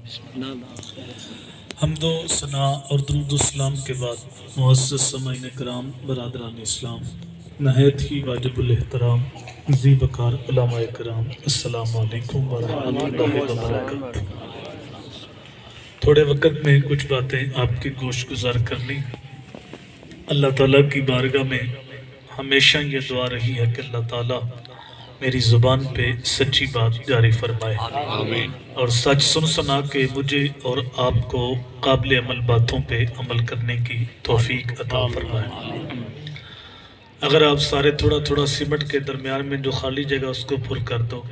حمد و ثنا اور درود و سلام کے بعد معزز سامعین کرام، برادران اسلام، نہایت ہی واجب الاحترام ذی وقار علماء کرام، السلام علیکم ورحمۃ اللہ وبرکاتہ۔ تھوڑے وقت میں کچھ باتیں آپ کی گوش گزار کرنی۔ اللہ تعالیٰ کی بارگاہ میں ہمیشہ یہ دعا رہی ہے کہ اللہ تعالیٰ میری زبان پہ سچی بات جاری فرمائے، اور سچ سن سنا کے مجھے اور آپ کو قابل عمل باتوں پہ عمل کرنے کی توفیق عطا فرمائے۔ اگر آپ سارے تھوڑا تھوڑا سمٹ کے درمیان میں جو خالی جگہ اس کو پر کر دو،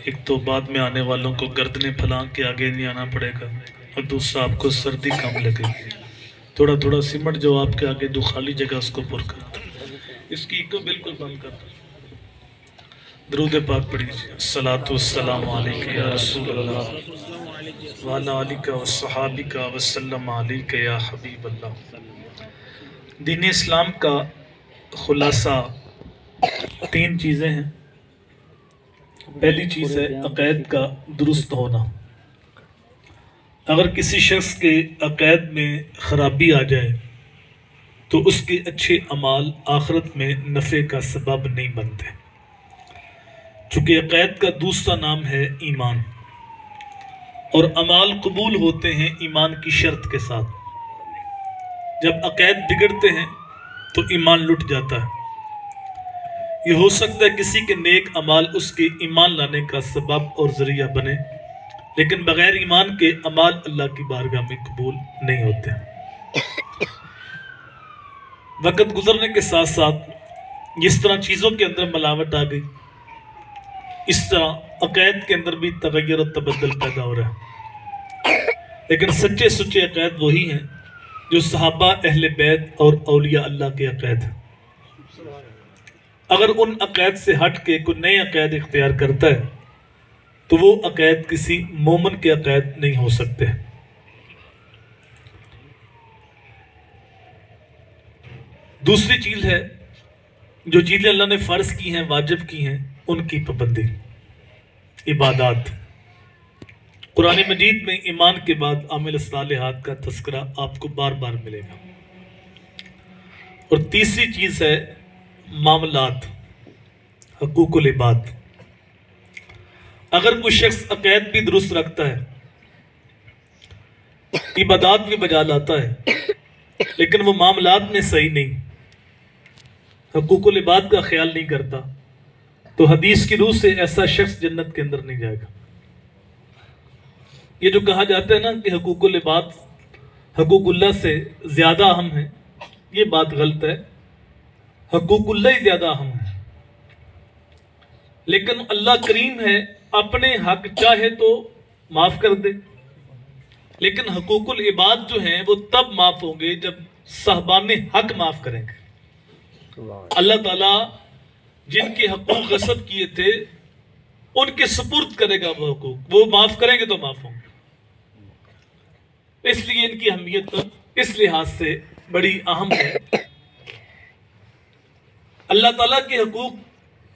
ایک تو بعد میں آنے والوں کو گردنیں پھلان کے آگے نہیں آنا پڑے گا، اور دوسرا آپ کو سردی کم لگے گی۔ تھوڑا تھوڑا سمٹ جو آپ کے آگے جو خالی جگہ اس کو پر کر دو، اس کی کو بالکل بند کر دو۔ درود پاک پڑھیے، الصلاۃ والسلام علیکہ یا رسول اللہ وعلی آلکہ وصحابکہ وسلم علیکہ یا حبیب اللہ۔ دین اسلام کا خلاصہ تین چیزیں ہیں۔ پہلی چیز ہے عقائد کا درست ہونا۔ اگر کسی شخص کے عقائد میں خرابی آ جائے تو اس کے اچھے اعمال آخرت میں نفع کا سبب نہیں بنتے، چونکہ عقائد کا دوسرا نام ہے ایمان، اور اعمال قبول ہوتے ہیں ایمان کی شرط کے ساتھ۔ جب عقائد بگڑتے ہیں تو ایمان لٹ جاتا ہے۔ یہ ہو سکتا ہے کسی کے نیک اعمال اس کے ایمان لانے کا سبب اور ذریعہ بنے، لیکن بغیر ایمان کے اعمال اللہ کی بارگاہ میں قبول نہیں ہوتے۔ وقت گزرنے کے ساتھ ساتھ جس طرح چیزوں کے اندر ملاوٹ آ گئی، اس طرح عقائد کے اندر بھی تغیر و تبدل پیدا ہو رہا ہے، لیکن سچے سچے عقائد وہی ہیں جو صحابہ، اہل بیت اور اولیاء اللہ کے عقائد ہیں۔ اگر ان عقائد سے ہٹ کے کوئی نئے عقائد اختیار کرتا ہے تو وہ عقائد کسی مومن کے عقائد نہیں ہو سکتے۔ دوسری چیز ہے جو چیزیں اللہ نے فرض کی ہیں، واجب کی ہیں، ان کی پابندی، عبادات۔ قرآن مجید میں ایمان کے بعد عامل الصالحات کا تذکرہ آپ کو بار بار ملے گا۔ اور تیسری چیز ہے معاملات، حقوق العباد۔ اگر کوئی شخص عقائد بھی درست رکھتا ہے، عبادات بھی بجا لاتا ہے، لیکن وہ معاملات میں صحیح نہیں، حقوق العباد کا خیال نہیں کرتا، تو حدیث کی روح سے ایسا شخص جنت کے اندر نہیں جائے گا۔ یہ جو کہا جاتا ہے نا کہ حقوق العباد حقوق اللہ سے زیادہ اہم ہیں، یہ بات غلط ہے۔ حقوق اللہ ہی زیادہ اہم ہے، لیکن اللہ کریم ہے، اپنے حق چاہے تو معاف کر دے، لیکن حقوق العباد جو ہیں وہ تب معاف ہوں گے جب صاحبان حق معاف کریں گے۔ اللہ تعالیٰ جن کے حقوق غصب کیے تھے ان کے سپرد کرے گا، وہ حقوق وہ معاف کریں گے تو معاف ہوں گے۔ اس لیے ان کی اہمیت اس لحاظ سے بڑی اہم ہے۔ اللہ تعالیٰ کے حقوق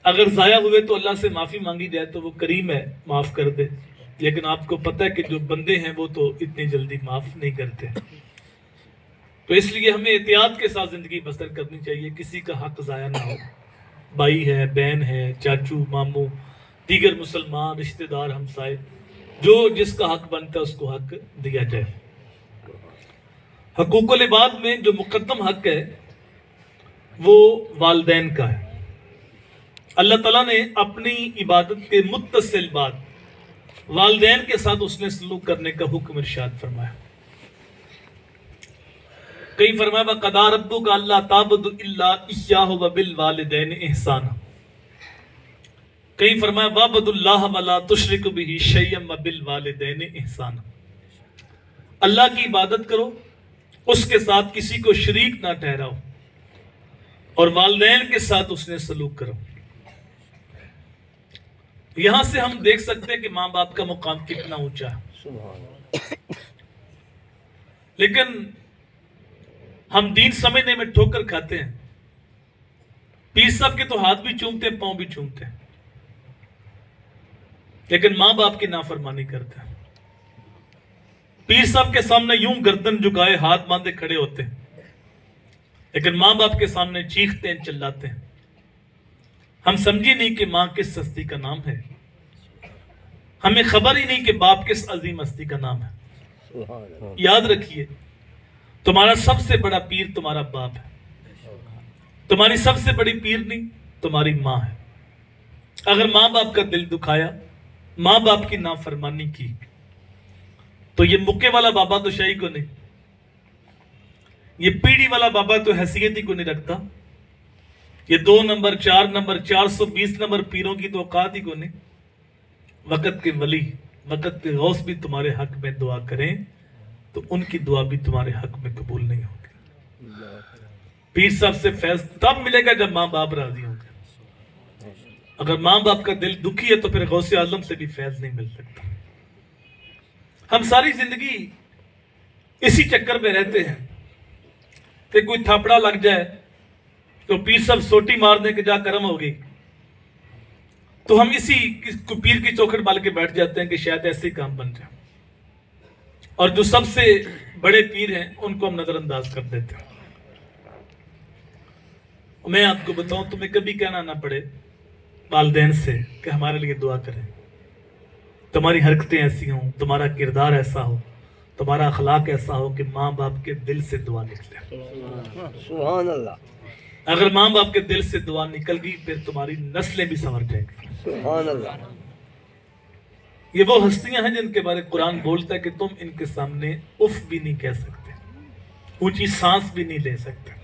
اگر ضائع ہوئے تو اللہ سے معافی مانگی جائے تو وہ کریم ہے، معاف کر دے، لیکن آپ کو پتہ ہے کہ جو بندے ہیں وہ تو اتنی جلدی معاف نہیں کرتے۔ تو اس لیے ہمیں احتیاط کے ساتھ زندگی بسر کرنی چاہیے، کسی کا حق ضائع نہ ہو۔ بھائی ہے، بہن ہے، چاچو، ماموں، دیگر مسلمان رشتہ دار، ہمسائے، جو جس کا حق بنتا ہے اس کو حق دیا جائے۔ حقوق العباد میں جو مقدم حق ہے وہ والدین کا ہے۔ اللہ تعالیٰ نے اپنی عبادت کے متصل بعد والدین کے ساتھ اس نے سلوک کرنے کا حکم ارشاد فرمایا۔ کئی فرمایا وَقَضَىٰ رَبُّكَ أَلَّا تَعْبُدُوا إِلَّا إِيَّاهُ وَبِالْوَالِدَيْنِ إِحْسَانًا۔ کئی فرمایا وَاعْبُدُوا اللَّهَ وَلَا تُشْرِكُوا بِهِ شَيْئًا وَبِالْوَالِدَيْنِ إِحْسَانًا۔ اللہ کی عبادت کرو، اس کے ساتھ کسی کو شریک نہ ٹھہراؤ، اور والدین کے ساتھ اس نے سلوک کرو۔ یہاں سے ہم دیکھ سکتے ہیں کہ ماں باپ کا مقام کتنا اونچا ہے، لیکن ہم دین سمجھنے میں ٹھوکر کھاتے ہیں۔ پیر صاحب کے تو ہاتھ بھی چومتے ہیں، پاؤں بھی چومتے ہیں، لیکن ماں باپ کی نافرمانی کرتے ہیں۔ پیر صاحب کے سامنے یوں گردن جھکائے ہاتھ باندھے کھڑے ہوتے ہیں، لیکن ماں باپ کے سامنے چیختے ہیں، چلاتے ہیں۔ ہم سمجھے نہیں کہ ماں کس ہستی کا نام ہے، ہمیں خبر ہی نہیں کہ باپ کس عظیم ہستی کا نام ہے۔ یاد رکھیے، تمہارا سب سے بڑا پیر تمہارا باپ ہے، تمہاری سب سے بڑی پیر نہیں تمہاری ماں ہے۔ اگر ماں باپ کا دل دکھایا، ماں باپ کی نافرمانی کی، تو یہ مکے والا بابا تو شاہی کو نہیں، یہ پیڑھی والا بابا تو حیثیت ہی کو نہیں رکھتا، یہ 2 نمبر 4 نمبر 420 نمبر پیروں کی تو اوقات ہی کو نہیں۔ وقت کے ولی، وقت کے غوث بھی تمہارے حق میں دعا کریں تو ان کی دعا بھی تمہارے حق میں قبول نہیں ہوگی۔ پیر صاحب سے فیض تب ملے گا جب ماں باپ راضی ہوں گے۔ اگر ماں باپ کا دل دکھی ہے تو پھر غوث اعظم سے بھی فیض نہیں مل سکتا۔ ہم ساری زندگی اسی چکر میں رہتے ہیں کہ کوئی تھاپڑا لگ جائے تو پیر صاحب سوٹی مار دیں کہ جا کرم ہو گئی، تو ہم اسی پیر کی چوکھٹ ڈال کے بیٹھ جاتے ہیں کہ شاید ایسے ہی کام بن جائے، اور جو سب سے بڑے پیر ہیں ان کو ہم نظر انداز کر دیتے ہیں۔ میں آپ کو بتاؤں، تمہیں کبھی کہنا نہ پڑے والدین سے کہ ہمارے لیے دعا کریں، تمہاری حرکتیں ایسی ہوں، تمہارا کردار ایسا ہو، تمہارا اخلاق ایسا ہو کہ ماں باپ کے دل سے دعا نکلے۔ سبحان اللہ، اگر ماں باپ کے دل سے دعا نکل گئی پھر تمہاری نسلیں بھی سنور جائیں گی۔ سبحان اللہ۔ یہ وہ ہستیاں ہیں جن کے بارے قرآن بولتا ہے کہ تم ان کے سامنے اف بھی نہیں کہہ سکتے، اونچی سانس بھی نہیں لے سکتے۔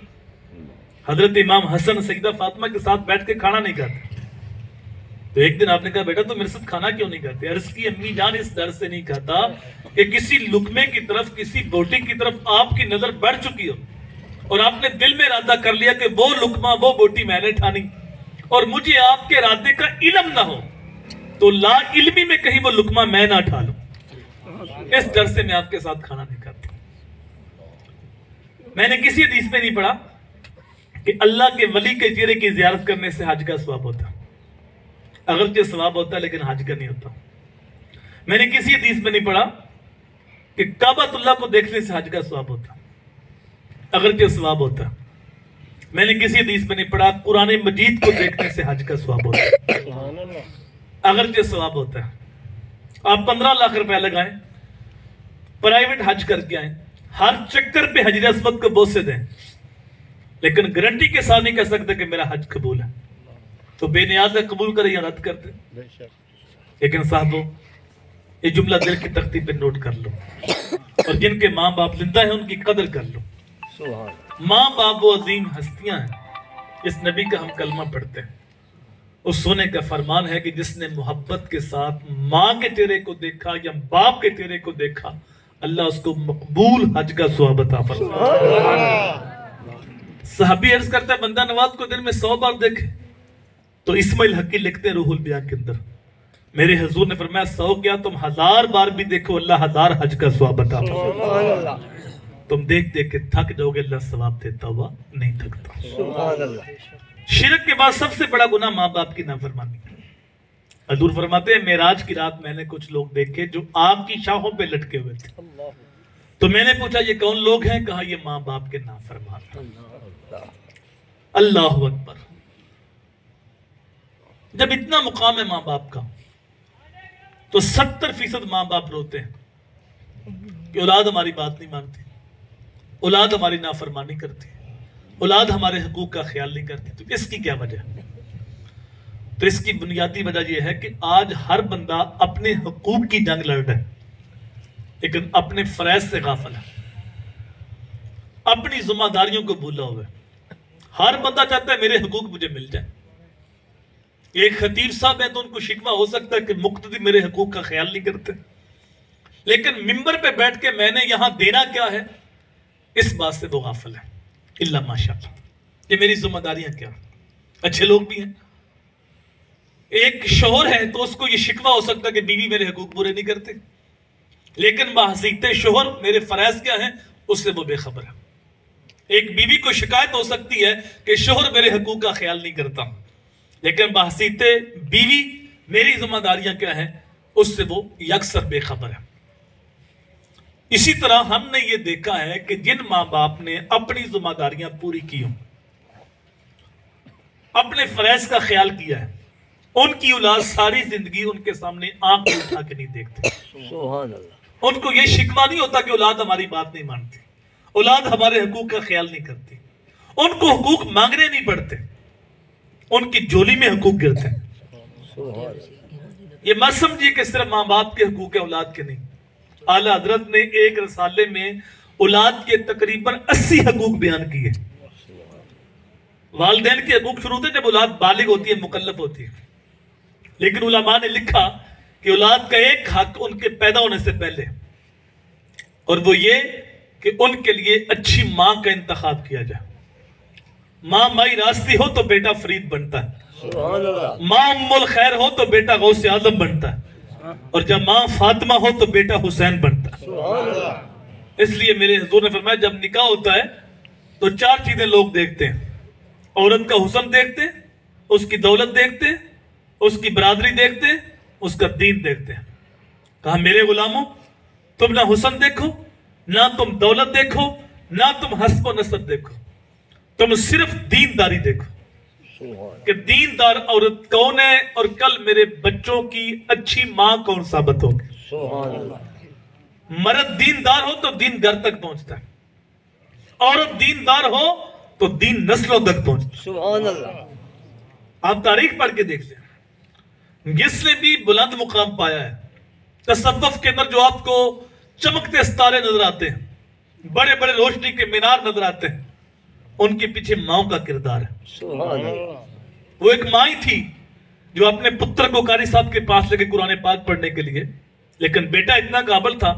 حضرت امام حسن سیدہ فاطمہ کے ساتھ بیٹھ کے کھانا نہیں کھاتے، تو ایک دن آپ نے کہا بیٹا تم میرے ساتھ کھانا کیوں نہیں کھاتے؟ عرض کی امی جان اس ڈر سے نہیں کھاتا کہ کسی لقمے کی طرف، کسی بوٹی کی طرف آپ کی نظر بڑھ چکی ہو اور آپ نے دل میں ارادہ کر لیا کہ وہ لقمہ، وہ بوٹی میں نے ٹھانی، اور مجھے آپ کے ارادے کا علم نہ ہو تو لا علمی میں کہیں وہ لقمہ میں نہ ٹھا لوں، اس ڈر سے میں آپ کے ساتھ کھانا نہیں کھاتا۔ میں نے کسی حدیث میں نہیں پڑھا کہ اللہ کے ولی کے چہرے کی زیارت کرنے سے حج کا ثواب ہوتا، اگرچہ ثواب ہوتا ہے لیکن حج کا نہیں ہوتا۔ میں نے کسی حدیث میں نہیں پڑھا کہ کعبۃ اللہ کو دیکھنے سے حج کا ثواب ہوتا، اگرچہ ثواب ہوتا۔ میں نے کسی حدیث میں نہیں پڑھا قرآن مجید کو دیکھنے سے حج کا ثواب ہوتا، اگرچہ ثواب ہوتا ہے۔ آپ 15 لاکھ روپے لگائیں، پرائیویٹ حج کر کے آئیں، ہر چکر پہ حجر اسود کو بوسے دیں، لیکن گارنٹی کے ساتھ نہیں کہہ سکتے کہ میرا حج قبول ہے، تو بے نیاز ہے قبول کرے یا رد کر دیں۔ لیکن صاحبو، یہ جملہ دل کی تختی پہ نوٹ کر لو، اور جن کے ماں باپ زندہ ہیں ان کی قدر کر لو۔ ماں باپ وہ عظیم ہستیاں ہیں، اس نبی کا ہم کلمہ پڑھتے ہیں، اس سونے کا فرمان ہے کہ جس نے محبت کے ساتھ ماں کے چہرے کو دیکھا یا باپ کے چہرے کو دیکھا، اللہ اس کو مقبول حج کا ثواب عطا فرمائے۔ صحابی عرض کرتا ہے بندہ نواز کو دن میں 100 بار دیکھے، تو اسماعیل حقی لکھتے ہیں روح البیان کے اندر، میرے حضور نے فرمایا 100 کیا تم 1000 بار بھی دیکھو اللہ 1000 حج کا ثواب عطا فرمائے۔ تم دیکھ دیکھ کے تھک جاؤ گے، اللہ ثواب دیتا ہوا نہیں تھکتا۔ سبحان اللہ۔ شرک کے بعد سب سے بڑا گناہ ماں باپ کی نافرمانی۔ حضور فرماتے ہیں معراج کی رات میں نے کچھ لوگ دیکھے جو آگ کی شاخوں پہ لٹکے ہوئے تھے، تو میں نے پوچھا یہ کون لوگ ہیں؟ کہا یہ ماں باپ کے نافرمان۔ اللہ اکبر! جب اتنا مقام ہے ماں باپ کا تو 70% ماں باپ روتے ہیں کہ اولاد ہماری بات نہیں مانتی، اولاد ہماری نافرمانی کرتی، اولاد ہمارے حقوق کا خیال نہیں کرتی۔ تو اس کی کیا وجہ ہے؟ تو اس کی بنیادی وجہ یہ ہے کہ آج ہر بندہ اپنے حقوق کی جنگ لڑ رہا ہے لیکن اپنے فرائض سے غافل ہے، اپنی ذمہ داریوں کو بھولا ہوا ہے۔ ہر بندہ چاہتا ہے میرے حقوق مجھے مل جائیں۔ ایک خطیب صاحب ہے تو ان کو شکوہ ہو سکتا ہے کہ مقتدی میرے حقوق کا خیال نہیں کرتے، لیکن ممبر پہ بیٹھ کے میں نے یہاں دینا کیا ہے اس بات سے وہ غافل ہے۔ اللہ ماشاءاللہ، یہ میری ذمہ داریاں کیا؟ اچھے لوگ بھی ہیں، ایک شوہر ہے تو اس کو یہ شکوہ ہو سکتا ہے کہ بیوی میرے حقوق پورے نہیں کرتے، لیکن بحثیت شوہر میرے فرائض کیا ہیں اس سے وہ بے خبر ہے۔ ایک بیوی کو شکایت ہو سکتی ہے کہ شوہر میرے حقوق کا خیال نہیں کرتا، لیکن بحثیت بیوی میری ذمہ داریاں کیا ہیں اس سے وہ یکسر بے خبر ہے۔ اسی طرح ہم نے یہ دیکھا ہے کہ جن ماں باپ نے اپنی ذمہ داریاں پوری کی ہوں، اپنے فرائض کا خیال کیا ہے، ان کی اولاد ساری زندگی ان کے سامنے آنکھ اٹھا کے نہیں دیکھتے۔ سبحان اللہ۔ ان کو یہ شکوہ نہیں ہوتا کہ اولاد ہماری بات نہیں مانتی، اولاد ہمارے حقوق کا خیال نہیں کرتی، ان کو حقوق مانگنے نہیں پڑتے، ان کی جولی میں حقوق گرتے ہیں۔ سبحان اللہ۔ یہ مت سمجھیے کہ صرف ماں باپ کے حقوق ہیں، اولاد کے نہیں۔ اعلیٰ حضرت نے ایک رسالے میں اولاد کے تقریباً 80 حقوق بیان کیے۔ والدین کے حقوق شروع ہوتے ہیں جب اولاد بالغ ہوتی ہے، مکلف ہوتی ہے، لیکن علماء نے لکھا کہ اولاد کا ایک حق ان کے پیدا ہونے سے پہلے، اور وہ یہ کہ ان کے لیے اچھی ماں کا انتخاب کیا جائے۔ ماں مائی راستی ہو تو بیٹا فرید بنتا ہے، سبحان اللہ۔ ماں ام الخیر ہو تو بیٹا غوث اعظم بنتا ہے، اور جب ماں فاطمہ ہو تو بیٹا حسین بنتا ہے۔ سبحان اللہ۔ اس لیے میرے حضور نے فرمایا جب نکاح ہوتا ہے تو 4 چیزیں لوگ دیکھتے ہیں، عورت کا حسن دیکھتے ہیں، اس کی دولت دیکھتے ہیں، اس کی برادری دیکھتے ہیں، اس کا دین دیکھتے ہیں۔ کہا میرے غلاموں، تم نہ حسن دیکھو، نہ تم دولت دیکھو، نہ تم حسب و نسب دیکھو، تم صرف دینداری دیکھو کہ دیندار عورت کون ہے، اور کل میرے بچوں کی اچھی ماں کون ثابت ہوگی۔ سبحان اللہ۔ مرد دیندار ہو تو دین گھر تک پہنچتا ہے، عورت دیندار ہو تو دین نسلوں تک پہنچتا ہے۔ سبحان اللہ۔ آپ تاریخ پڑھ کے دیکھ لیں، جس نے بھی بلند مقام پایا ہے تصوف کے اندر، جو آپ کو چمکتے ستارے نظر آتے ہیں، بڑے بڑے روشنی کے مینار نظر آتے ہیں، ان کے پیچھے ماؤں کا کردار ہے۔ سبحان اللہ۔ وہ ایک ماں ہی تھی جو اپنے پتر کو قاری صاحب کے پاس لے کے قرآن پاک پڑھنے کے لیے، لیکن بیٹا اتنا قابل تھا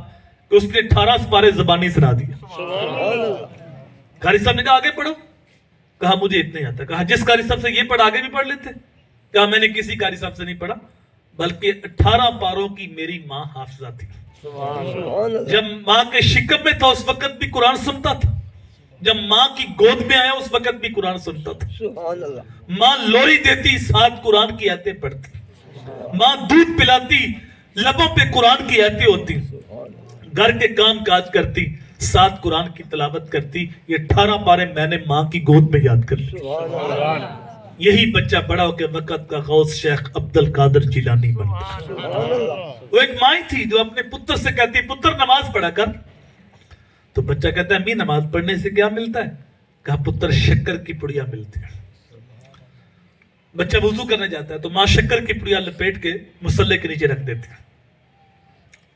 کہ اس نے 18 سپارے زبانی سنا دیے۔ سبحان اللہ۔ قاری صاحب نے کہا آگے پڑھو، کہا مجھے اتنے آتا، کہا جس قاری صاحب سے یہ پڑھ آگے بھی پڑھ لیتے، کہا میں نے کسی قاری صاحب سے نہیں پڑھا، بلکہ 18 پاروں کی میری ماں حافظہ تھی۔ سبحان اللہ۔ جب ماں کے شکم میں تھا اس وقت بھی قرآن سنتا تھا، جب ماں کی گود میں آیا اس وقت بھی قرآن سنتا تھا۔ سبحان اللہ۔ ماں لوری دیتی، ساتھ قرآن کی آیتیں پڑھتی، ماں دودھ پلاتی، لبوں پہ قرآن کی آیتیں ہوتی، گھر کے کام کاج کرتی، ساتھ قرآن کی تلاوت کرتی۔ یہ 18 پارے میں نے ماں کی گود میں یاد کر لی۔ سبحان اللہ۔ یہی بچہ بڑا ہو کے وقت کا غوث شیخ عبد القادر جیلانی بنتا۔ سبحان اللہ۔ وہ ایک ماں ہی تھی جو اپنے پتر سے کہتی پتر نماز پڑھا کر، تو بچہ کہتا ہے امی نماز پڑھنے سے کیا ملتا ہے؟ کہا پتر شکر کی پڑیا ملتی ہے۔ بچہ وضو کرنے جاتا ہے تو ماں شکر کی پڑیا لپیٹ کے مصلے کے نیچے رکھ دیتی ہے،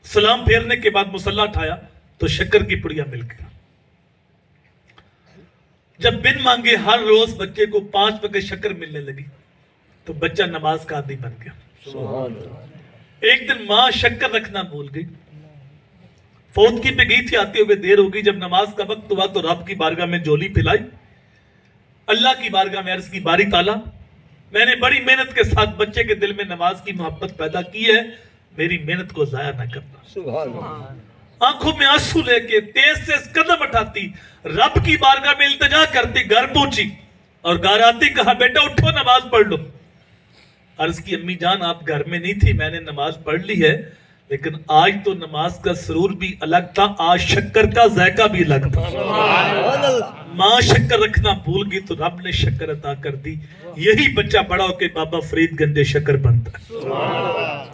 سلام پھیرنے کے بعد مصلہ اٹھایا تو شکر کی پڑیا مل گیا۔ جب بن مانگے ہر روز بچے کو 5 پیکٹ شکر ملنے لگی تو بچہ نماز کا عادی بن گیا۔ سبحان اللہ۔ ایک دن ماں شکر رکھنا بھول گئی، فوتگی پہ گئی تھی، آتے ہوئے دیر ہو گئی۔ جب نماز کا وقت ہوا تو رب کی بارگاہ میں جولی پھیلائی، اللہ کی بارگاہ میں عرض کی باری تعالیٰ، میں نے بڑی محنت کے ساتھ بچے کے دل میں نماز کی محبت پیدا کی ہے، میری محنت کو ضائع نہ کرنا۔ سبحان اللہ۔ آنکھوں میں آنسو لے کے تیز تیز قدم اٹھاتی، رب کی بارگاہ میں التجا کرتی، گھر پہنچی اور گھر آتی کہا بیٹا اٹھو نماز پڑھ لو۔ عرض کی امی جان آپ گھر میں نہیں تھی، میں نے نماز پڑھ لی ہے، لیکن آج تو نماز کا سرور بھی الگ تھا، آج شکر کا ذائقہ بھی الگ تھا۔ سبحان اللہ۔ ماں شکر رکھنا بھول گئی تو رب نے شکر عطا کر دی۔ یہی بچہ بڑا ہو کے بابا فرید گنج شکر بنتا ہے۔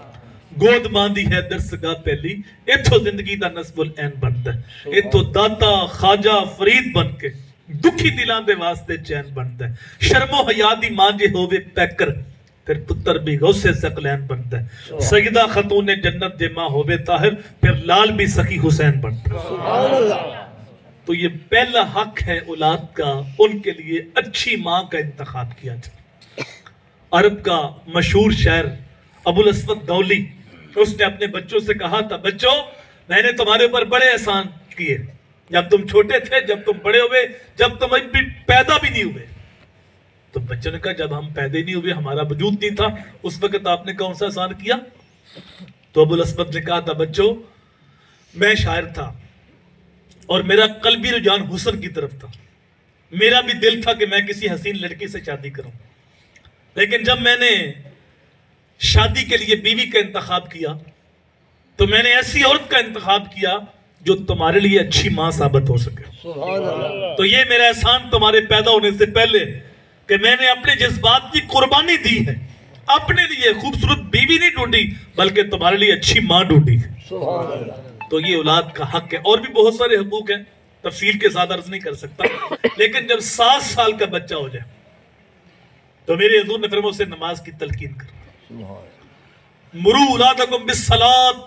گود ماندی ہے درسگاہ پہلی، ایتھو زندگی دا نصب العین بنتا ہے، ایتھو داتا خواجہ فرید بن کے دکھی دلان دے واسطے چین بنتا ہے۔ شرم و حیا دی ماں جے ہووے پیکر، پھر پتر بھی غوث ثقلین بنتا ہے۔ سیدہ خاتون جنت جے ماں ہووے طاہر، پھر لال بھی سخی حسین بنتا ہے۔ سبحان اللہ۔ تو یہ پہلا حق ہے اولاد کا، ان کے لیے اچھی ماں کا انتخاب کیا جائے۔ عرب کا مشہور شاعر ابو الاسود دولی، اس نے اپنے بچوں سے کہا تھا بچوں میں نے تمہارے اوپر بڑے احسان کیے، جب تم چھوٹے تھے، جب تم بڑے ہوئے، جب تم پیدا بھی نہیں ہوئے۔ تو بچوں نے کہا جب ہم پیدا نہیں ہوئے، ہمارا وجود نہیں تھا، اس وقت آپ نے کون سا احسان کیا؟ تو ابو الاسود نے کہا تھا بچوں میں شاعر تھا اور میرا قلبی رجحان حسن کی طرف تھا، میرا بھی دل تھا کہ میں کسی حسین لڑکی سے شادی کروں، لیکن جب میں نے شادی کے لیے بیوی کا انتخاب کیا تو میں نے ایسی عورت کا انتخاب کیا جو تمہارے لیے اچھی ماں ثابت ہو سکے. تو یہ میرا احسان تمہارے پیدا ہونے سے پہلے کہ میں نے اپنے جذبات کی قربانی دی ہے. اپنے لیے خوبصورت بیوی نہیں ڈھونڈی بلکہ تمہارے لیے اچھی ماں ڈھونڈی. تو یہ اولاد کا حق ہے. اور بھی بہت سارے حقوق ہیں, تفصیل کے ساتھ عرض نہیں کر سکتا. لیکن جب 7 سال کا بچہ ہو جائے تو میرے حضور نے فرمایا اسے نماز کی تلقین کر. مرو اولادکم بالصلاۃ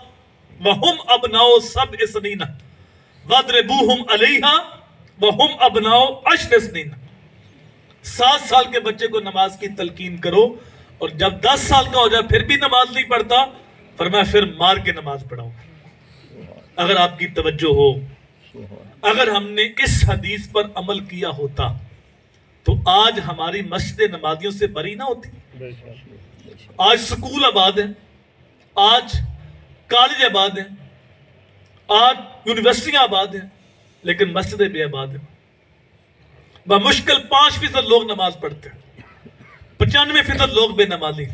وہم ابناء 7 سنین واضربوہم علیہا وہم ابناء 10 سنین. 7 سال کے بچے کو نماز کی تلقین کرو, اور جب 10 سال کا ہو جائے پھر بھی نماز نہیں پڑھتا, فرمایا پھر مار کے نماز پڑھاؤ. اگر آپ کی توجہ ہو, اگر ہم نے اس حدیث پر عمل کیا ہوتا تو آج ہماری مسجد نمازیوں سے بری نہ ہوتی. آج سکول آباد ہیں, آج کالج آباد ہیں, آج یونیورسٹیاں آباد ہیں, لیکن مسجدیں بے آباد ہیں. بمشکل 5% لوگ نماز پڑھتے ہیں, 95% لوگ بے نمازی.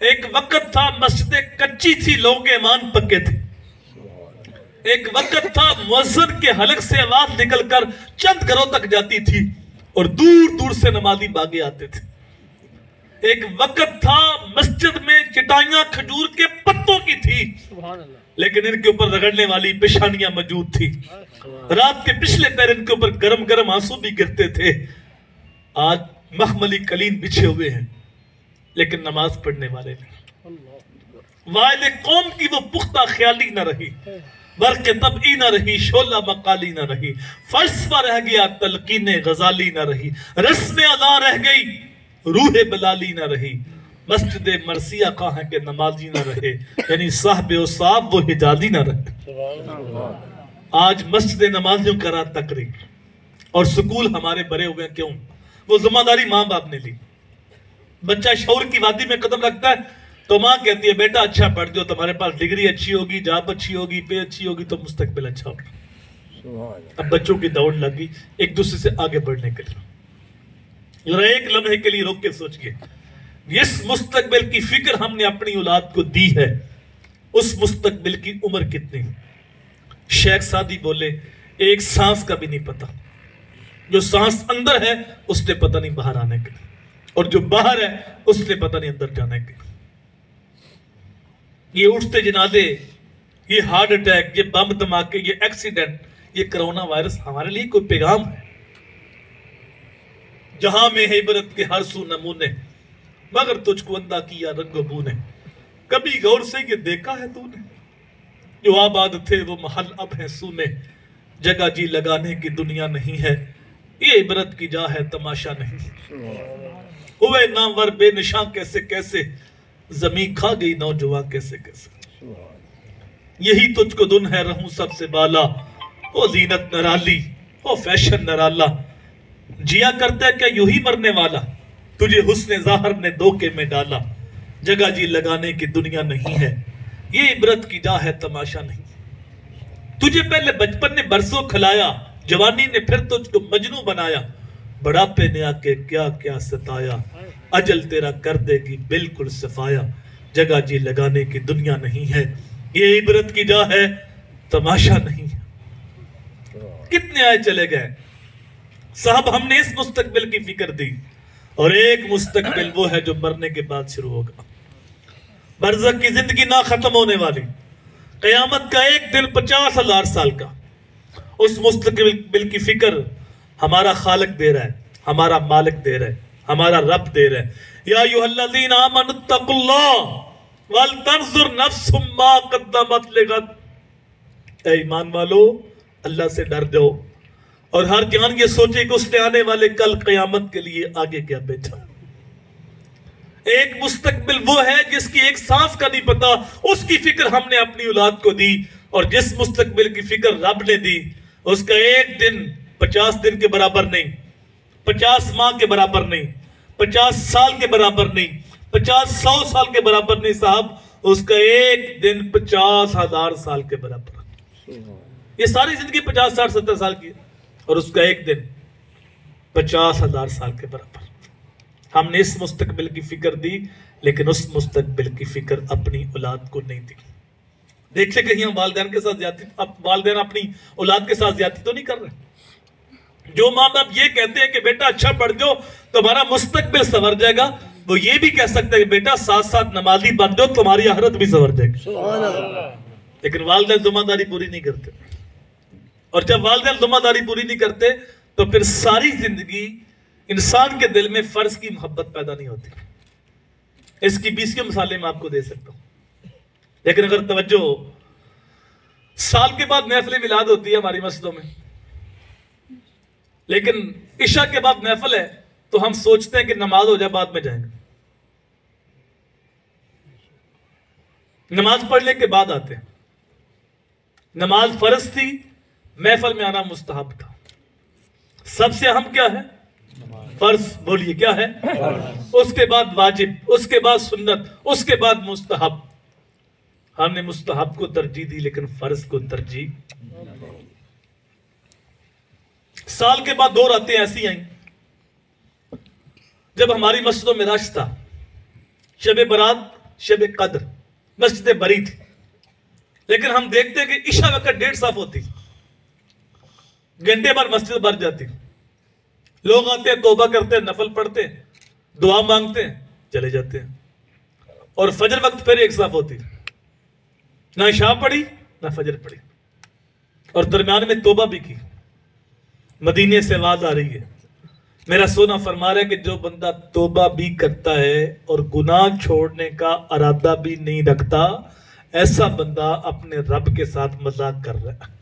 ایک وقت تھا مسجدیں کچی تھی, لوگوں کے ایمان پکے تھے. ایک وقت تھا مؤذن کے حلق سے آواز نکل کر چند گھروں تک جاتی تھی اور دور دور سے نمازی بھاگے آتے تھے. ایک وقت تھا مسجد میں چٹائیاں کھجور کے پتوں کی تھی, لیکن ان کے اوپر رگڑنے والی پیشانیاں موجود تھی. رات کے پچھلے پیر ان کے اوپر گرم گرم آنسو بھی گرتے تھے. آج مخملی قلین بچھے ہوئے ہیں لیکن نماز پڑھنے والے نہیں. واحد قوم کی وہ پختہ خیالی نہ رہی, برق طبعی نہ رہی, شعلہ مقالی نہ رہی, فلسفہ رہ گیا, تلقین غزالی نہ رہی, رسم ادا رہ گئی, روح بلالی نہ رہی. مسجد مرثیہ کہاں ہے کہ نمازی نہ رہے, یعنی صاحب و صاحب وہ حجازی نہ رہے. آج مسجد نمازیوں کا رات تقریر اور سکول ہمارے بڑے ہوئے. کیوں؟ وہ ذمہ داری ماں باپ نے لی. بچہ شعور کی وادی میں قدم رکھتا ہے تو ماں کہتی ہے بیٹا اچھا پڑھ دو, تمہارے پاس ڈگری اچھی ہوگی, جاب اچھی ہوگی, پے اچھی ہوگی تو مستقبل اچھا ہوگا. اب بچوں کی دوڑ لگی ایک دوسرے سے آگے بڑھنے کے لیے. ذرا ایک لمحے کے لیے روک کے سوچئے, جس مستقبل کی فکر ہم نے اپنی اولاد کو دی ہے اس مستقبل کی عمر کتنی. شیخ سعدی بولے ایک سانس کا بھی نہیں پتا. جو سانس اندر ہے اس نے پتہ نہیں باہر آنے کے, اور جو باہر ہے اس نے پتہ نہیں اندر جانے کے. یہ اٹھتے جنازے, یہ ہارٹ اٹیک, یہ بم دھماکے, یہ ایکسیڈنٹ, یہ کرونا وائرس ہمارے لیے کوئی پیغام ہے؟ جہاں میں عبرت کے ہر سو نمونے, مگر تجھ کو اندھا کیا رنگ و بو نے. کبھی غور سے یہ دیکھا ہے تو نے, جو آباد تھے وہ محل اب ہیں سونے. جگہ جی لگانے کی دنیا نہیں ہے, یہ عبرت کی جا ہے تماشا نہیں. ہوئے نامور بے نشان کیسے کیسے, زمین کھا گئی نوجوان کیسے کیسے. یہی تجھ کو دن ہے رہوں سب سے بالا, او زینت نرالی, او فیشن نرالا. جیا کرتا ہے کیا یوں ہی مرنے والا, تجھے حسن ظاہر نے دھوکے میں ڈالا. جگہ جی لگانے کی دنیا نہیں ہے, یہ عبرت کی جا ہے تماشا نہیں. تجھے پہلے بچپن نے برسوں کھلایا, جوانی نے پھر تجھ کو مجنوں بنایا. بڑھاپے نے آ کے کیا کیا ستایا, اجل تیرا کر دے گی بالکل صفایا. جگہ جی لگانے کی دنیا نہیں ہے, یہ عبرت کی جا ہے تماشا نہیں. کتنے آئے چلے گئے صاحب, ہم نے اس مستقبل کی فکر دی, اور ایک مستقبل وہ ہے جو مرنے کے بعد شروع ہوگا. برزخ کی زندگی نہ ختم ہونے والی, قیامت کا ایک دن 50,000 سال کا. اس مستقبل کی فکر ہمارا خالق دے رہا ہے, ہمارا مالک دے رہا ہے, ہمارا رب دے رہا ہے. یا ایھا الذین آمنوا اتقوا اللہ ولتنظر نفس ما قدمت لغد. اے ایمان والو, اللہ سے ڈر جاؤ اور ہر جان یہ سوچے کہ اس نے آنے والے کل قیامت کے لیے آگے کیا بیٹھا. ایک مستقبل وہ ہے جس کی ایک سانس کا نہیں پتا, اس کی فکر ہم نے اپنی اولاد کو دی. اور جس مستقبل کی فکر رب نے دی اس کا ایک دن 50 دن کے برابر نہیں, 50 ماہ کے برابر نہیں, 50 سال کے برابر نہیں, 50-100 سال کے برابر نہیں صاحب. اس کا ایک دن 50,000 سال کے برابر. یہ ساری زندگی 50, 60, 70 سال کی ہے, اور اس کا ایک دن 50,000 سال کے برابر. ہم نے اس مستقبل کی فکر دی لیکن اس مستقبل کی فکر اپنی اولاد کو نہیں دی. دیکھ لیں کہیں ہم والدین کے ساتھ زیادتی، اب والدین اپنی اولاد کے ساتھ زیادتی تو نہیں کر رہے؟ جو ماں باپ یہ کہتے ہیں کہ بیٹا اچھا پڑھ جاؤ تمہارا مستقبل سنور جائے گا، وہ یہ بھی کہہ سکتے ہیں کہ بیٹا ساتھ ساتھ نمازی بن جاؤ تمہاری آخرت بھی سنور جائے گی۔ سبحان اللہ۔ لیکن والدین ذمہ داری پوری نہیں کرتے، اور جب والدین ذمہ داری پوری نہیں کرتے تو پھر ساری زندگی انسان کے دل میں فرض کی محبت پیدا نہیں ہوتی۔ اس کی 20 مثالیں میں آپ کو دے سکتا ہوں، لیکن اگر توجہ ہو، سال کے بعد محفل میلاد ہوتی ہے ہماری مسجدوں میں، لیکن عشاء کے بعد محفل ہے تو ہم سوچتے ہیں کہ نماز ہو جائے بعد میں جائیں گے، نماز پڑھنے کے بعد آتے ہیں۔ نماز فرض تھی، محفل میں آنا مستحب تھا۔ سب سے اہم کیا ہے؟ فرض، بولیے کیا ہے؟ اس کے بعد واجب، اس کے بعد سنت، اس کے بعد مستحب۔ ہم نے مستحب کو ترجیح دی لیکن فرض کو ترجیح۔ سال کے بعد 2 راتیں ایسی آئیں جب ہماری مسجدوں میں رش تھا، شب برات، شب قدر، مسجدیں بری تھی، لیکن ہم دیکھتے ہیں کہ عشاء وقت 1:30 صف ہوتی، گھنٹے بعد مسجد بھر جاتی، لوگ آتے ہیں، توبہ کرتے ہیں، نفل پڑھتے ہیں، دعا مانگتے ہیں، چلے جاتے ہیں، اور فجر وقت پھر 1 صف ہوتی، نہ عشاء پڑھی نہ فجر پڑھی، اور درمیان میں توبہ بھی کی۔ مدینے سے آواز آ رہی ہے، میرا سونا فرما رہا ہے کہ جو بندہ توبہ بھی کرتا ہے اور گناہ چھوڑنے کا ارادہ بھی نہیں رکھتا، ایسا بندہ اپنے رب کے ساتھ مذاق کر رہا ہے۔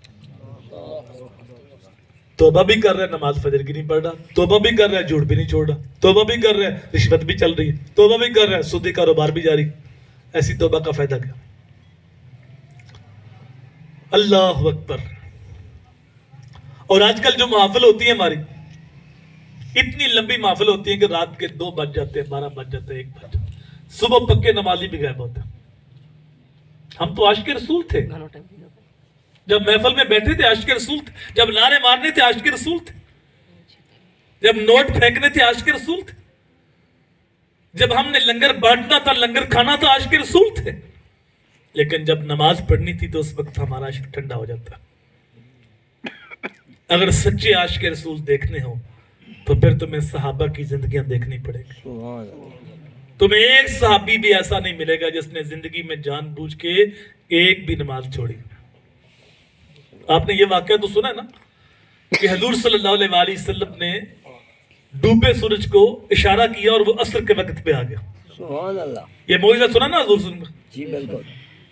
توبہ بھی کر رہا ہے، نماز فجر کی نہیں پڑھ رہا، توبہ بھی کر رہا ہے، جھوٹ بھی نہیں چھوڑ رہا، توبہ بھی کر رہا ہے، رشوت بھی چل رہی ہے، توبہ بھی کر رہا ہے، سودی کاروبار بھی جاری۔ ایسی توبہ کا فائدہ کیا؟ اللہ اکبر۔ اور آج کل جو محافل ہوتی ہیں ہماری، اتنی لمبی محافل ہوتی ہیں کہ رات کے 2 بج جاتے ہیں، 12 بج جاتے ہیں، 1 بج جاتے ہیں، صبح پکے نمازی بھی غائب ہوتے ہیں۔ ہم تو عاشق رسول تھے، جب محفل میں بیٹھے تھے عاشق رسول تھے، جب نعرے مارنے تھے عاشق رسول تھے، جب نوٹ پھینکنے تھے عاشق رسول تھے، جب ہم نے لنگر بانٹنا تھا، لنگر کھانا تھا، عاشق رسول تھے، لیکن جب نماز پڑھنی تھی تو اس وقت ہمارا عشق ٹھنڈا ہو جاتا۔ اگر سچے عاشق رسول دیکھنے ہو تو پھر تمہیں صحابہ کی زندگیاں دیکھنی پڑے گی۔ سبحان اللہ۔ تمہیں ایک صحابی بھی ایسا نہیں ملے گا جس نے زندگی میں جان بوجھ کے ایک بھی نماز چھوڑی۔ آپ نے یہ واقعہ تو سنا ہے نا کہ حضور صلی اللہ علیہ وآلہ وسلم نے ڈوبے سورج کو اشارہ کیا اور وہ عصر کے وقت پہ آ گیا۔ سبحان اللہ۔ یہ معجزہ سنا نا حضور صلی اللہ علیہ وسلم؟ جی بالکل۔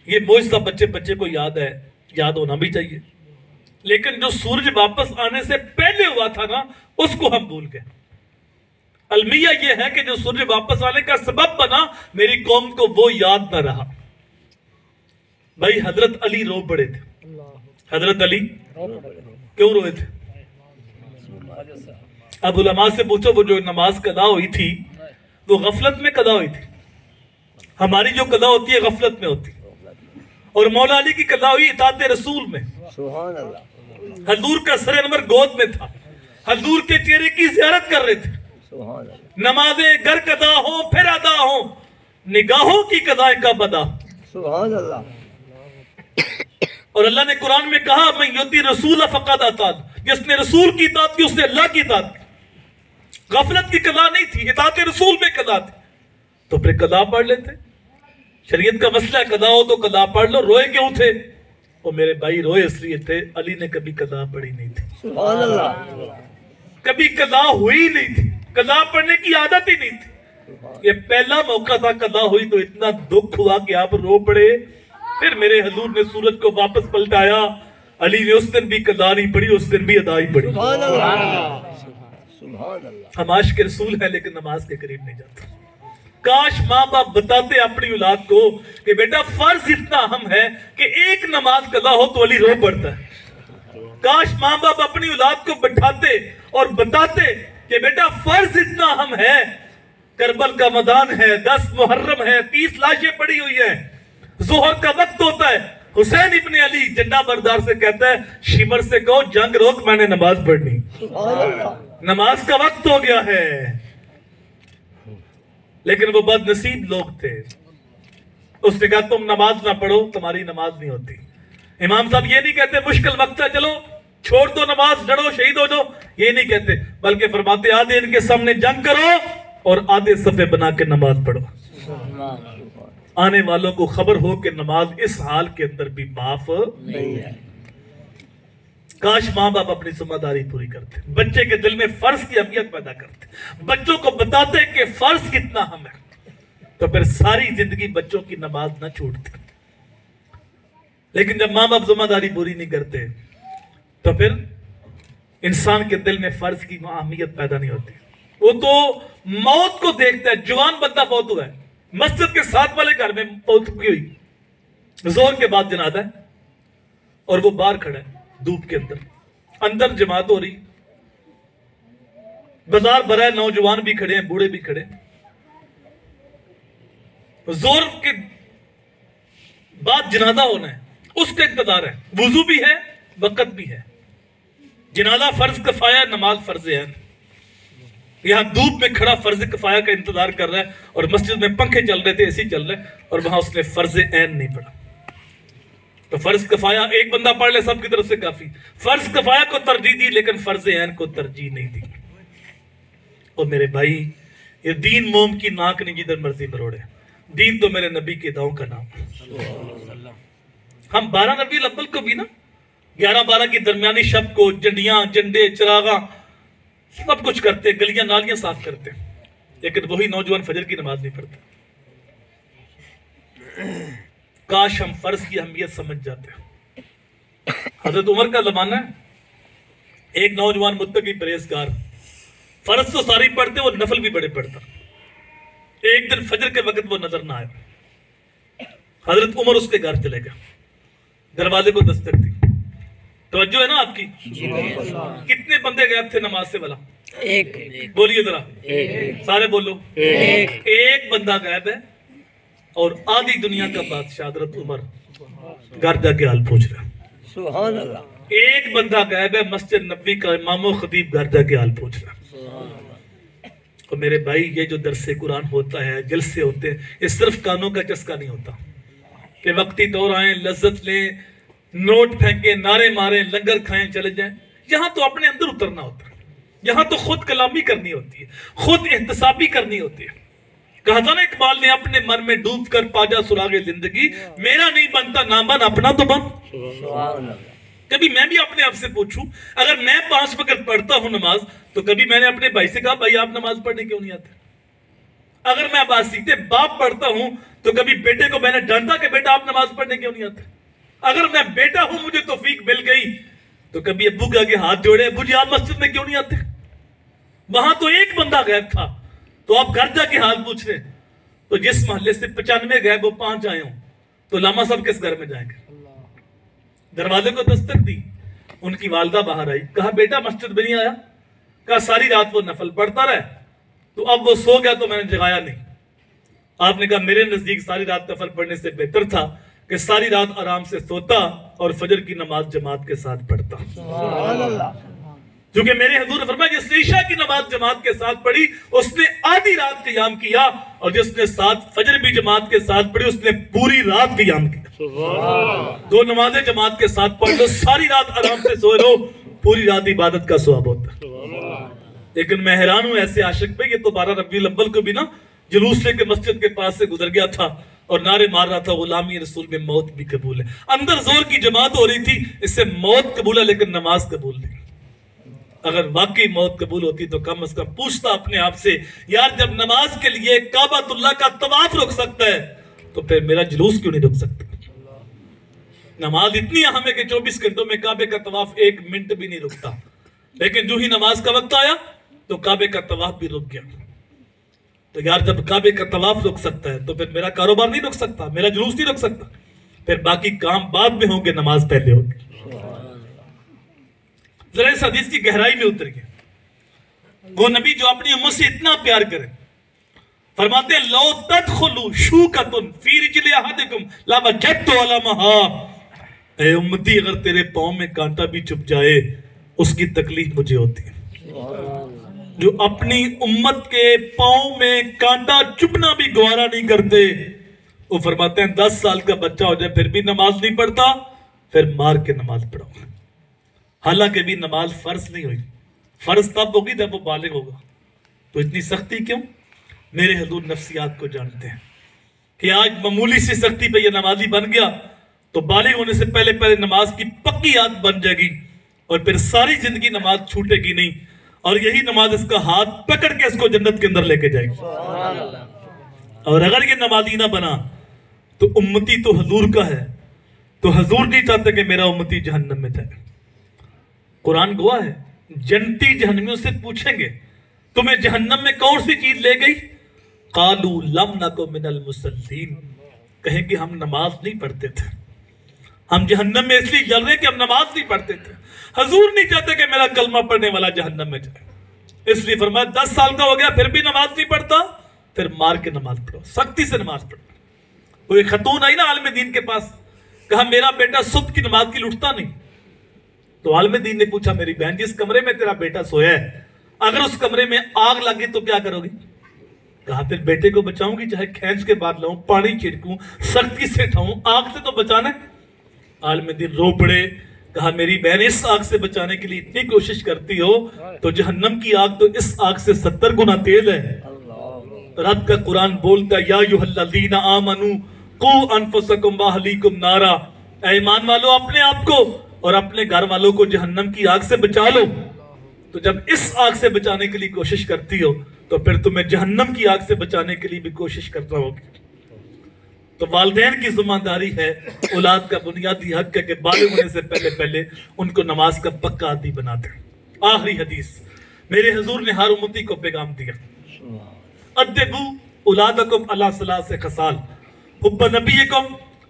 یہ معجزہ بچے کو یاد ہے، یاد ہونا بھی چاہیے، لیکن جو سورج واپس آنے سے پہلے ہوا تھا نا اس کو ہم بھول گئے۔ المیہ یہ ہے کہ جو سورج واپس آنے کا سبب بنا، میری قوم کو وہ یاد نہ رہا۔ بھائی حضرت علی رو پڑے تھے، حضرت علی کیوں روئے تھے؟ اب علماء سے پوچھو، وہ جو نماز قضا ہوئی تھی وہ غفلت میں قضا ہوئی تھی، ہماری جو قضا ہوتی ہے غفلت میں ہوتی، اور مولا علی کی قضا ہوئی اطاعت رسول میں۔ سبحان اللہ۔ حضور کا سر انور گود میں تھا، حضور کے چہرے کی زیارت کر رہے تھے۔ سبحان اللہ۔ نمازیں گر قضا ہوں پھر ادا ہوں، نگاہوں کی قضا کا بدا۔ سبحان اللہ۔ اور اللہ نے قرآن میں کہا میں یوتی رسول فقط اطاعت، جس نے رسول کی اطاعت کی اس نے اللہ کی اطاعت کی۔ غفلت کی قضا نہیں تھی، اطاعت رسول میں قضا تھی، تو پھر قضا پڑھ لیتے۔ شریعت کا مسئلہ ہے، قضا ہو تو قضا پڑھ لو۔ روئے کیوں تھے؟ وہ میرے بھائی روئے اس لیے تھے، علی نے کبھی قضا پڑھی نہیں تھی، سبحان اللہ۔ کبھی قضا ہوئی نہیں تھی، قضا پڑھنے کی عادت ہی نہیں تھی۔ یہ پہلا موقع تھا، قضا ہوئی تو اتنا دکھ ہوا کہ آپ رو پڑے۔ پھر میرے حضور نے سورج کو واپس پلٹایا، علی نے اس دن بھی قضا نہیں پڑھی، اس دن بھی ادا ہی پڑھی۔ سبحان اللہ۔ سبحان اللہ۔ ہم عاشق رسول ہیں لیکن نماز کے قریب نہیں جاتے۔ کاش ماں باپ بتاتے اپنی اولاد کو کہ بیٹا فرض اتنا اہم ہے کہ ایک نماز قضا ہو تو علی رو پڑتا ہے۔ کاش ماں باپ اپنی اولاد کو بٹھاتے اور بتاتے کہ بیٹا فرض اتنا اہم ہے، کربل کا میدان ہے، 10 محرم ہے، 30 لاشیں پڑی ہوئی ہیں، ظہر کا وقت ہوتا ہے، حسین ابن علی جھنڈا بردار سے کہتا ہے شمر سے کہو جنگ روک، میں نے نماز پڑھنی، سبحان اللہ۔ نماز کا وقت ہو گیا ہے۔ لیکن وہ بد نصیب لوگ تھے، اس نے کہا تم نماز نہ پڑھو تمہاری نماز نہیں ہوتی. امام صاحب یہ نہیں کہتے مشکل وقت ہے چلو چھوڑ دو نماز ڈرو شہید ہو جاؤ, یہ نہیں کہتے, بلکہ فرماتے آدھے ان کے سامنے جنگ کرو اور آدھے صفے بنا کے نماز پڑھو. آنے والوں کو خبر ہو کہ نماز اس حال کے اندر بھی معاف نہیں ہے. کاش ماں باپ اپنی ذمہ داری پوری کرتے, بچے کے دل میں فرض کی اہمیت پیدا کرتے, بچوں کو بتاتے کہ فرض کتنا اہم ہے, تو پھر ساری زندگی بچوں کی نماز نہ چھوٹتی. لیکن جب ماں باپ ذمہ داری پوری نہیں کرتے تو پھر انسان کے دل میں فرض کی اہمیت پیدا نہیں ہوتی. وہ تو موت کو دیکھتا ہے, جوان بندہ فوت ہوا ہے, مسجد کے ساتھ والے گھر میں فوت ہوئی, زور کے بعد جنازہ ہے اور وہ باہر کھڑا ہے دھوپ کے اندر, اندر جماعت ہو رہی, بازار بھرا ہے, نوجوان بھی کھڑے ہیں بوڑھے بھی کھڑے ہیں, زور کے بعد جنازہ ہونا ہے, اس کا انتظار ہے, وضو بھی ہے وقت بھی ہے. جنازہ فرض کفایہ, نماز فرض عین. یہاں دھوپ میں کھڑا فرض کفایہ کا انتظار کر رہا ہے اور مسجد میں پنکھے چل رہے تھے, اے سی چل رہے, اور وہاں اس نے فرض عین نہیں پڑھا. تو فرض کفایہ ایک بندہ پڑھ لے سب کی طرف سے کافی. فرض کفایہ کو ترجیح دی لیکن فرض عین کو ترجیح نہیں دی. اور میرے بھائی, یہ دین موم کی ناک نہیں جدھر مرضی مروڑے, دین تو میرے نبی کے داؤں کا نام. ہم 12 ربیع الاول کو بھی نا 11-12 کی درمیانی شب کو جنڈیاں جنڈے چراغاں سب کچھ کرتے, گلیاں نالیاں صاف کرتے, لیکن وہی نوجوان فجر کی نماز نہیں پڑھتے. کاش ہم فرض کی اہمیت سمجھ جاتے. حضرت عمر کا زمانہ ہے, ایک نوجوان متقی پرہیزگار, فرض تو ساری پڑھتے, وہ نفل بھی بڑے پڑھتا. ایک دن فجر کے وقت وہ نظر نہ آیا. حضرت عمر اس کے گھر چلے گئے, دروازے کو دستک دی. توجہ ہے نا آپ کی؟ کتنے بندے غائب تھے نماز سے بلا؟ ایک. بولیے ذرا, سارے بولو. ایک بندہ غائب ہے اور آدھی دنیا کا بادشاہ حضرت عمر گھر جا کے حال پوچھ رہا. سبحان اللہ. ایک بندہ غائب ہے, مسجد نبوی کا امام و خطیب گھر جا کے حال پوچھ رہا. اور میرے بھائی, یہ جو درس قرآن ہوتا ہے, جلسے ہوتے ہیں, یہ صرف کانوں کا چسکا نہیں ہوتا کہ وقتی دور آئیں, لذت لیں, نوٹ پھینکیں, نعرے ماریں, لنگر کھائیں, چلے جائیں. یہاں تو اپنے اندر اترنا ہوتا ہے, یہاں تو خود کلامی کرنی ہوتی ہے, خود احتسابی کرنی ہوتی ہے. کہا تھا نا اقبال نے, اپنے من میں ڈوب کر پاجا سراغ زندگی, میرا نہیں بنتا نہ بن اپنا تو بن. کبھی میں بھی اپنے آپ سے پوچھوں, اگر میں 5 وقت پڑھتا ہوں نماز, تو کبھی میں نے اپنے بھائی سے کہا بھائی آپ نماز پڑھنے کیوں نہیں آتے؟ اگر میں باسیتے باپ پڑھتا ہوں تو کبھی بیٹے کو میں نے ڈانٹا کہ بیٹا آپ نماز پڑھنے کیوں نہیں آتے؟ اگر میں بیٹا ہوں, مجھے توفیق مل گئی, تو کبھی ابو کے آگے ہاتھ جوڑے, ابو جی آپ مسجد میں کیوں نہیں آتے؟ وہاں تو ایک بندہ غائب تھا, تو آپ گھر جا کے حال پوچھ رہے. تو جس محلے سے 95 غائب وہ 5 آئے ہوں, تو لاما صاحب کس گھر میں جائیں گے؟ دروازے کو دستک دی, ان کی والدہ باہر آئی, کہا بیٹا مسجد میں نہیں آیا؟ کہا ساری رات وہ نفل پڑھتا رہے, تو اب وہ سو گیا تو میں نے جگایا نہیں. آپ نے کہا میرے نزدیک ساری رات نفل پڑھنے سے بہتر تھا کہ ساری رات آرام سے سوتا اور فجر کی نماز جماعت کے ساتھ پڑھتا. سبحان اللہ. کیونکہ میرے حضور نے فرمایا جس نے عشاء کی نماز جماعت کے ساتھ پڑھی اس نے آدھی رات قیام کیا, اور جس نے ساتھ فجر بھی جماعت کے ساتھ پڑھی اس نے پوری رات قیام کیا. 2 نمازیں جماعت کے ساتھ پڑھ لو, ساری رات آرام سے سو لو, پوری رات عبادت کا ثواب ہوتا ہے. لیکن میں حیران ہوں ایسے عاشق پہ, یہ تو 12 ربیع الاول کو بھی نا جلوس لے کے مسجد کے پاس سے گزر گیا تھا اور نعرے مار رہا تھا غلامی رسول میں موت بھی قبول ہے. اندر زور کی جماعت ہو رہی تھی, اس سے موت قبول ہے لیکن نماز قبول نہیں. اگر واقعی موت قبول ہوتی تو کم از کم پوچھتا اپنے آپ سے, یار جب نماز کے لیے کعبۃ اللہ کا طواف رک سکتا ہے تو پھر میرا جلوس کیوں نہیں رک سکتا؟ نماز اتنی اہم ہے کہ 24 گھنٹوں میں کعبے کا طواف 1 منٹ بھی نہیں رکتا, لیکن جو ہی نماز کا وقت آیا تو کعبے کا طواف بھی رک گیا. تو یار جب کعبے کا طواف رک سکتا ہے تو پھر میرا کاروبار نہیں رک سکتا, میرا جلوس نہیں رک سکتا, پھر باقی کام بعد میں ہوں گے, نماز پہلے ہوگی. ذرا اس حدیث کی گہرائی میں اتریے. وہ نبی جو اپنی امت سے اتنا پیار کرے, فرماتے ہیں لو تدخلوا شوکۃ فی رجل احدکم لوجدت علمها, اے امتی اگر تیرے پاؤں میں کانٹا بھی چپ جائے اس کی تکلیف مجھے ہوتی ہے. جو اپنی امت کے پاؤں میں کانٹا چپنا بھی گوارا نہیں کرتے, وہ فرماتے ہیں 10 سال کا بچہ ہو جائے پھر بھی نماز نہیں پڑھتا، پھر مار کے نماز پڑھاؤ۔ حالانکہ بھی نماز فرض نہیں ہوئی، فرض تب ہوگی جب وہ بالغ ہوگا، تو اتنی سختی کیوں؟ میرے حضور نفسیات کو جانتے ہیں کہ آج معمولی سی سختی پہ یہ نمازی بن گیا تو بالغ ہونے سے پہلے پہلے نماز کی پکی عادت بن جائے گی اور پھر ساری زندگی نماز چھوٹے گی نہیں، اور یہی نماز اس کا ہاتھ پکڑ کے اس کو جنت کے اندر لے کے جائے گی۔ اور اگر یہ نمازی نہ بنا تو امتی تو حضور کا ہے، تو حضور نہیں چاہتے کہ میرا امتی جہنم میں جائے۔ قرآن گواہ ہے، جنتی جہنمیوں سے پوچھیں گے تمہیں جہنم میں کون سی چیز لے گئی؟ قالوا لم نکو من المصلین، کہیں کہ ہم نماز نہیں پڑھتے تھے، ہم جہنم میں اس لیے جل رہے کہ ہم نماز نہیں پڑھتے تھے۔ حضور نہیں چاہتے کہ میرا کلمہ پڑھنے والا جہنم میں جائے، اس لیے فرمایا 10 سال کا ہو گیا پھر بھی نماز نہیں پڑھتا، پھر مار کے نماز پڑھو، سختی سے نماز پڑھو۔ وہ ایک خاتون آئی نا عالم دین کے پاس، کہا میرا بیٹا صبح کی نماز کی لٹتا نہیں، تو عالم دین نے پوچھا میری بہن جس کمرے میں تیرا بیٹا سویا ہے اگر اس کمرے میں آگ لگی تو کیا کرو گی؟ کہا پھر بیٹے کو بچاؤں گی، چاہے کھینچ کے بعد لاؤں، پانی چھڑکوں، سختی سے اٹھاؤں، آگ سے تو بچانا ہے۔ عالم دین رو پڑے، کہا میری بہن اس آگ سے بچانے کے لیے اتنی کوشش کرتی ہو تو جہنم کی آگ تو اس آگ سے 70 گنا تیز ہے۔ رب کا قرآن بولتا یا ایھا الذین آمنوا قوا انفسکم واہلیکم نارا، اے ایمان والو اپنے آپ کو اور اپنے گھر والوں کو جہنم کی آگ سے بچا لو۔ تو جب اس آگ سے بچانے کے لیے کوشش کرتی ہو تو پھر تمہیں جہنم کی آگ سے بچانے کے لیے بھی کوشش کرنا ہوگی۔ تو والدین کی ذمہ داری ہے، اولاد کا بنیادی حق ہے کہ بالغ ہونے سے پہلے پہلے ان کو نماز کا پکا عادی بنا دیں۔ آخری حدیث، میرے حضور نے ہر امتی کو پیغام دیا، ادبوا اولادکم علی ثلاث خصال، حب نبیکم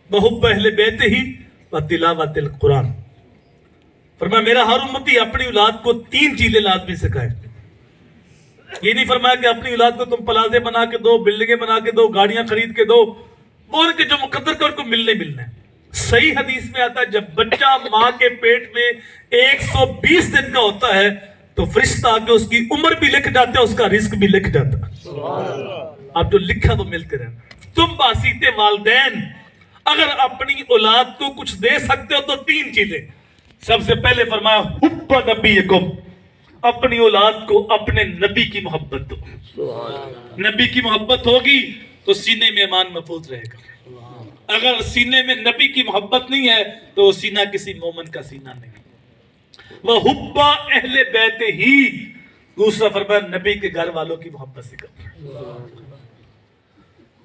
وحب اہل بیتہ وتلاوۃ القرآن۔ فرمایا میرا ہر امتی اپنی اولاد کو 3 چیزیں لازمی سکھائے۔ یہ نہیں فرمایا کہ اپنی اولاد کو تم پلازے بنا کے دو، بلڈنگیں بنا کے دو، گاڑیاں خرید کے دو، وہ ان کے جو مقدر کر کو ملنے ہے۔ صحیح حدیث میں آتا ہے جب بچہ ماں کے پیٹ میں 120 دن کا ہوتا ہے تو فرشتہ آگے اس کی عمر بھی لکھ جاتا ہے، اس کا رزق بھی لکھ جاتا ہے۔ اب جو لکھا وہ ملتے رہنا۔ تم باسیتے والدین اگر اپنی اولاد کو کچھ دے سکتے ہو تو 3 چیزیں۔ سب سے پہلے فرمایا حب نبیکم، اپنی اولاد کو اپنے نبی کی محبت دو۔ نبی کی محبت ہوگی تو سینے میں ایمان محفوظ رہے گا، اگر سینے میں نبی کی محبت نہیں ہے تو وہ سینہ کسی مومن کا سینہ نہیں۔ وہ حب اہل بیت ہی، دوسرا فرمایا نبی کے گھر والوں کی محبت سکھاؤ۔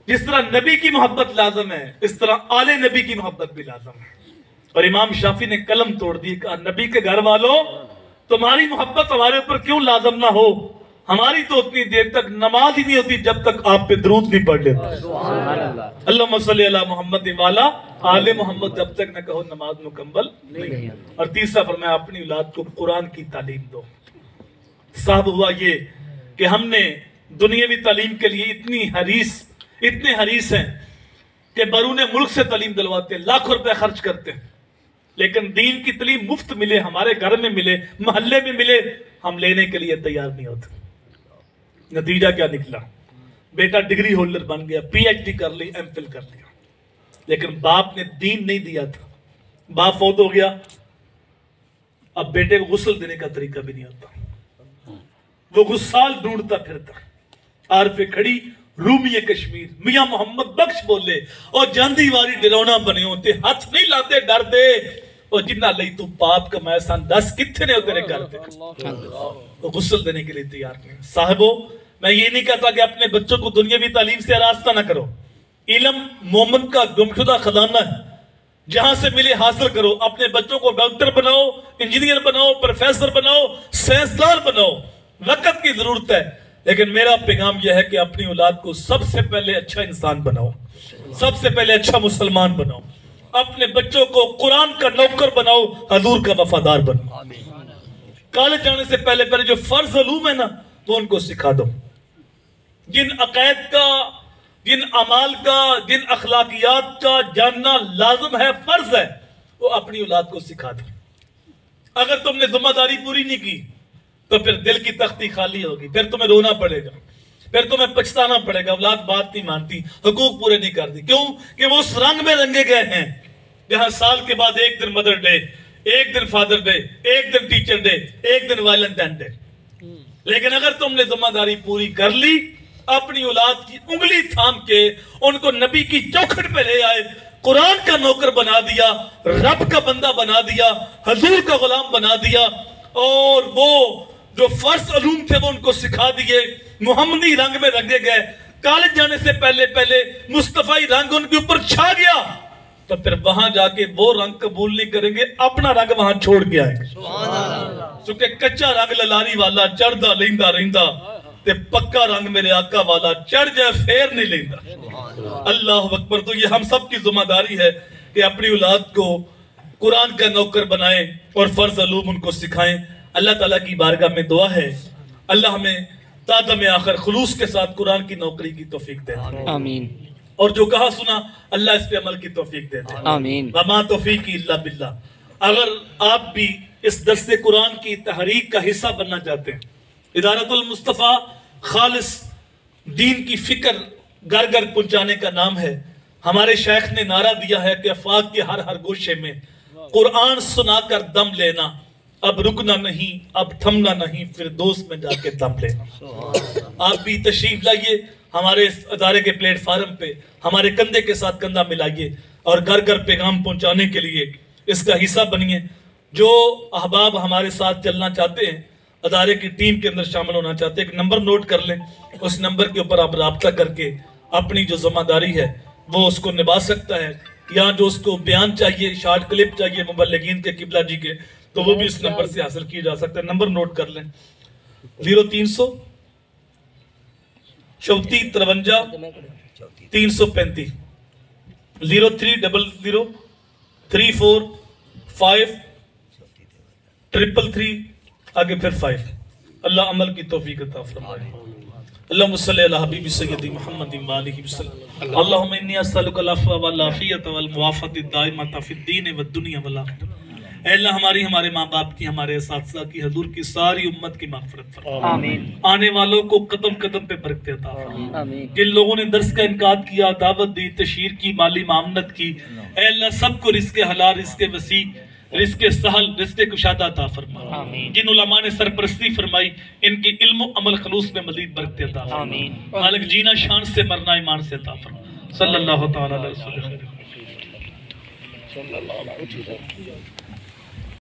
جس طرح نبی کی محبت لازم ہے اس طرح آل نبی کی محبت بھی لازم ہے۔ اور امام شافعی نے قلم توڑ دی، کہا نبی کے گھر والوں تمہاری محبت ہمارے اوپر کیوں لازم نہ ہو؟ ہماری تو اتنی دیر تک نماز ہی نہیں ہوتی جب تک آپ پہ درود نہیں پڑھ لیتے۔ اللہم صلی علی محمد والا آل محمد جب تک نہ کہو نماز مکمل نہیں۔ اور تیسرا فرمایا اپنی اولاد کو قرآن کی تعلیم دو۔ صاحب ہوا یہ کہ ہم نے دنیاوی تعلیم کے لیے اتنے حریص ہیں کہ بیرون ملک سے تعلیم دلواتے ہیں، لاکھوں روپے خرچ کرتے ہیں، لیکن دین کی تعلیم مفت ملے، ہمارے گھر میں ملے، محلے میں ملے، ہم لینے کے لیے تیار نہیں ہوتے۔ نتیجہ کیا نکلا؟ بیٹا ڈگری ہولڈر بن گیا، پی ایچ ڈی کر لی، ایم فل کر لیا، لیکن باپ نے دین نہیں دیا تھا، باپ فوت ہو گیا، اب بیٹے کو غسل دینے کا طریقہ بھی نہیں آتا، وہ غسال ڈھونڈتا پھرتا۔ عارف کھڑی رومی کشمیر میاں محمد بخش بولے اور جاندی واری ڈرونا بنے ہوتے، ہاتھ نہیں لاتے ڈر دے، اور جنہ لئی تو پاپ کا میں سان 10 کتنے ہو تیرے گھر پہ، وہ غسل دینے کے لیے تیار نہیں۔ صاحبو میں یہ نہیں کہتا کہ اپنے بچوں کو دنیاوی تعلیم سے آراستہ نہ کرو، علم مومن کا گمشدہ خزانہ ہے، جہاں سے ملے حاصل کرو، اپنے بچوں کو ڈاکٹر بناؤ، انجینئر بناؤ، پروفیسر بناؤ، سائنسدان بناؤ، وقت کی ضرورت ہے، لیکن میرا پیغام یہ ہے کہ اپنی اولاد کو سب سے پہلے اچھا انسان بناؤ، سب سے پہلے اچھا مسلمان بناؤ، اپنے بچوں کو قرآن کا نوکر بناؤ، حضور کا وفادار بناؤ۔ کالج جانے سے پہلے جو فرض علوم ہے نا وہ ان کو سکھا دو، جن عقائد کا، جن اعمال کا، جن اخلاقیات کا جاننا لازم ہے، فرض ہے، وہ اپنی اولاد کو سکھا دو۔ اگر تم نے ذمہ داری پوری نہیں کی تو پھر دل کی تختی خالی ہوگی، پھر تمہیں رونا پڑے گا، پھر تمہیں پچھتانا پڑے گا، اولاد بات نہیں مانتی، حقوق پورے نہیں کرتی۔ کیوں کہ وہ اس رنگ میں رنگے گئے ہیں جہاں سال کے بعد ایک دن مدر ڈے، ایک دن فادر ڈے، ایک دن ٹیچر ڈے، ایک دن ویلنٹائن ڈے۔ لیکن اگر تم نے ذمہ داری پوری کر لی، اپنی اولاد کی انگلی تھام کے ان کو نبی کی چوکھٹ پہ لے آئے، قرآن کا نوکر بنا دیا، رب کا بندہ بنا دیا، حضور کا غلام بنا دیا، اور وہ جو فرض علوم تھے وہ ان کو سکھا دیے، محمدی رنگ میں رنگے گئے، کالج جانے سے پہلے مصطفی رنگ ان کے اوپر چھا گیا، تو پھر وہاں جا کے وہ رنگ قبول نہیں کریں گے، اپنا رنگ وہاں چھوڑ کے آئیں گے۔ چونکہ کچا رنگ للاری والا چڑھدا لیندہ رہندا، تے پکا رنگ میرے آقا والا چڑھ جائے پھر نہیں لیندہ۔ اللہ اکبر۔ تو یہ ہم سب کی ذمہ داری ہے کہ اپنی اولاد کو قرآن کا نوکر بنائیں اور فرض علوم ان کو سکھائیں۔ اللہ تعالیٰ کی بارگاہ میں دعا ہے اللہ ہمیں تا دم آخر خلوص کے ساتھ قرآن کی نوکری کی توفیق دے دے، آمین، اور جو کہا سنا اللہ اس پہ عمل کی توفیق دے دے۔ آمین۔ وما توفیقی الا باللہ۔ اگر آپ بھی اس درس قرآن کی تحریک کا حصہ بننا چاہتے ہیں، ادارت المصطفیٰ خالص دین کی فکر گھر گھر پہنچانے کا نام ہے۔ ہمارے شیخ نے نعرہ دیا ہے کہ افاق کے ہر گوشے میں قرآن سنا کر دم لینا، اب رکنا نہیں، اب تھمنا نہیں، پھر دوست میں جا کے دم لینا۔ آپ بھی تشریف لائیے ہمارے اس ادارے کے پلیٹ فارم پہ، ہمارے کندھے کے ساتھ کندھا ملائیے اور گھر گھر پیغام پہنچانے کے لیے اس کا حصہ بنیے۔ جو احباب ہمارے ساتھ چلنا چاہتے ہیں، ادارے کی ٹیم کے اندر شامل ہونا چاہتے ہیں، ایک نمبر نوٹ کر لیں، اس نمبر کے اوپر آپ رابطہ کر کے اپنی جو ذمہ داری ہے وہ اس کو نبھا سکتا ہے، یا جو اس کو بیان چاہیے، شارٹ کلپ چاہیے مبلغین کے، قبلہ جی کے، تو وہ بھی اس نمبر سے حاصل کی جا سکتا ہے۔ نمبر نوٹ کر لیں 0300 34 53 335 0300 34 5 333 آگے پھر 5۔ اللہ عمل کی توفیق عطا فرمائے۔ اللہم صلی علی حبیب سیدی محمد وآلہ وسلم۔ اللہم انی اسألک العفو والعافیت والمعافات الدائمۃ فی الدین والدنیا والآخرہ۔ اے اللہ ہمارے ماں باپ کی، ہمارے اساتذہ کی، حضور کی ساری امت کی مغفرت فرما۔ آمین، آنے والوں کو قدم قدم پہ برکت عطا فرما۔ آمین، جن لوگوں نے درس کا انعقاد کیا، دعوت دی، تشہیر کی، مالی معاونت کی، اے اللہ سب کو رزق حلال، رزق وسیع، رزق سہل، رزق کشادہ عطا فرما۔ آمین۔ جن علماء نے سرپرستی فرمائی ان کی علم و عمل خلوص میں مزید برکت عطا فرما۔ آمین۔ مالک جینا شان سے، مرنا ایمان سے عطا فرما۔ صلی اللہ تعالی علیہ وسلم۔